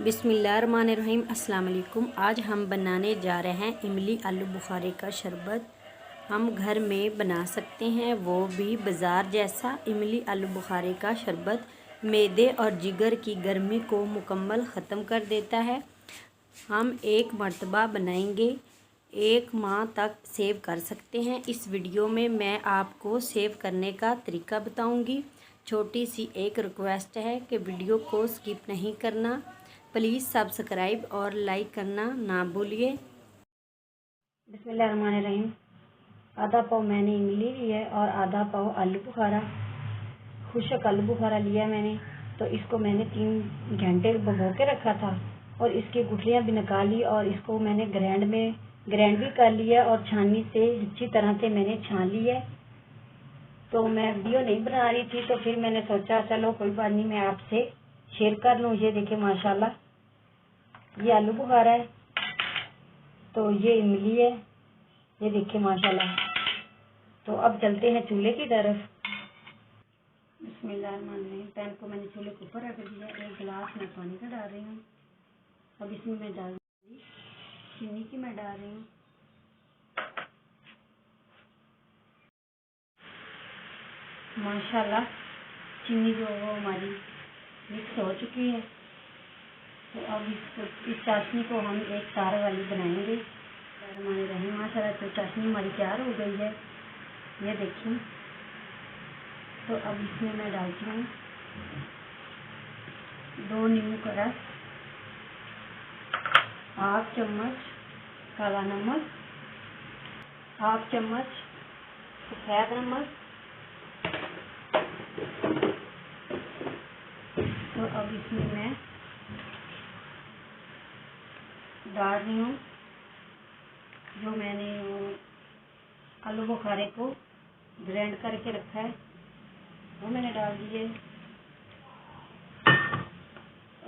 बिस्मिल्लाहिर्रहमानिर्रहीम। अस्सलाम वालेकुम। आज हम बनाने जा रहे हैं इमली आलू बुखारे का शरबत। हम घर में बना सकते हैं, वो भी बाज़ार जैसा। इमली आलू बुखारे का शरबत मैदे और जिगर की गर्मी को मुकम्मल ख़त्म कर देता है। हम एक मरतबा बनाएंगे, 1 माह तक सेव कर सकते हैं। इस वीडियो में मैं आपको सेव करने का तरीका बताऊंगी। छोटी सी एक रिक्वेस्ट है कि वीडियो को स्किप नहीं करना। प्लीज़ सब्सक्राइब और लाइक करना ना भूलिए। बिस्मिल्लाहिर्रहमानिर्रहीम। आधा पाव मैंने इमली ली है और आधा पाव आलू बुखारा, खुशक आलू बुखारा लिया मैंने। तो इसको मैंने 3 घंटे भिगो के रखा था और इसकी गुठलियाँ भी निकाली और इसको मैंने ग्राइंड भी कर लिया और छाननी से अच्छी तरह से मैंने छान लिया। तो मैं वीडियो नहीं बना रही थी, तो फिर मैंने सोचा चलो कोई बात नहीं, मैं आपसे शेयर कर लूँ। ये देखिए माशाल्लाह, ये आलू बुखारा है, तो ये इमली है, ये देखिए माशाल्लाह। तो अब चलते हैं चूल्हे की तरफ। बिस्मिल्लाहिर्रहमानिर्रहीम। पैन को मैंने चूल्हे के ऊपर रख दिया। 1 गिलास मैं पानी का डाल रही हूँ। अब इसमें मैं डाल दूँगी चीनी की, मैं डाल रही हूँ। माशाल्लाह चीनी जो वो हमारी मिक्स हो चुकी है। तो अब इस चाशनी को हम एक तार वाली बनाएंगे। माशाल्लाह तो चाशनी हमारी तैयार हो गई है, ये देखिए। तो अब इसमें मैं डालती हूँ 2 नींबू का रस, 1/2 चम्मच काला नमक, 1/2 चम्मच सफ़ेद नमक। तो अब इसमें मैं डाल रही हूँ जो मैंने आलू बुखारे को ग्राइंड करके रखा है, वो मैंने डाल दिए।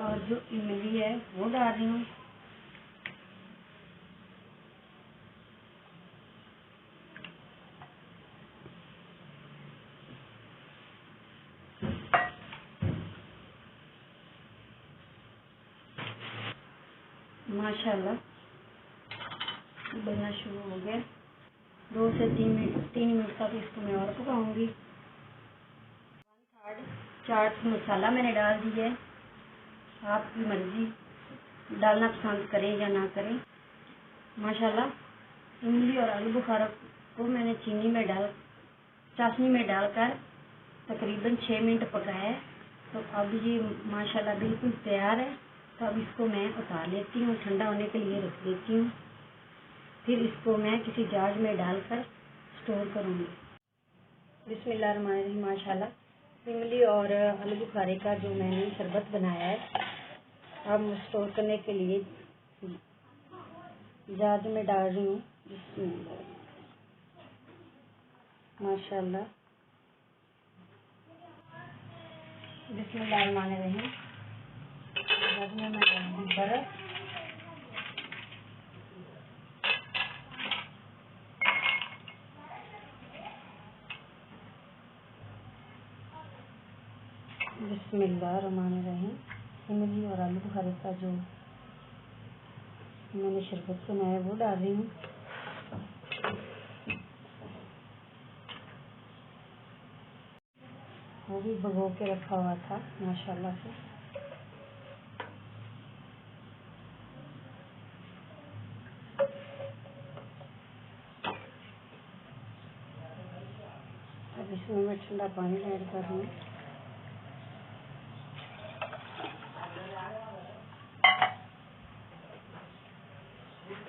और जो इमली है वो डाल रही हूँ। माशाल्लाह बनना शुरू हो गया। 2 से 3 मिनट तक इसको मैं और पकाऊंगी। 1/3 चाट मसाला मैंने डाल दिया है। आपकी मर्जी, डालना पसंद करें या ना करें। माशाल्लाह इमली और आलू बुखारा को मैंने चाशनी में डालकर तकरीबन 6 मिनट पकाया है। तो अब ये माशाल्लाह बिल्कुल तैयार है। तो अब इसको मैं उतार लेती हूँ, ठंडा होने के लिए रख देती हूँ। फिर इसको मैं किसी जार में डालकर स्टोर करूँगी। बिस्मिल्लाहिर्रहमानिर्रहीम। माशाल्लाह इमली और आलू बुखारे का जो मैंने शरबत बनाया है, अब स्टोर करने के लिए जार में डाल रही हूँ। माशाल्लाह बिस्मिल्लाहिर्रहमानिर्रहीम। जार में मैं डालूंगी बर्फ। बिस्मिल्लाहिर्रहमानिर्रहीम। इमली और आलू बुखारे का जो मैंने शरबत बनाया है वो डाल रही हूँ। वो भी भिगो के रखा हुआ था माशाल्लाह से। अब इसमें मैं ठंडा पानी ऐड कर रही हूँ।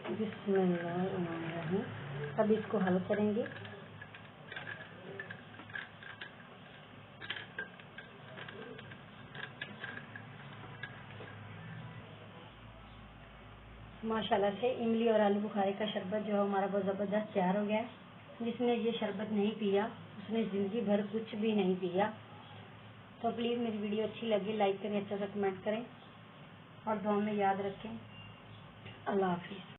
बिस्मिल्लाहिर्रहमानिर्रहीम। अब इसको हल करेंगे। माशाल्लाह से इमली और आलू बुखारे का शरबत जो हमारा बहुत ज़बरदस्त तैयार हो गया है। जिसने ये शरबत नहीं पिया उसने ज़िंदगी भर कुछ भी नहीं पिया। तो प्लीज़ मेरी वीडियो अच्छी लगी लाइक करें, अच्छा सा कमेंट करें और दुआ में याद रखें। अल्लाह हाफिज़।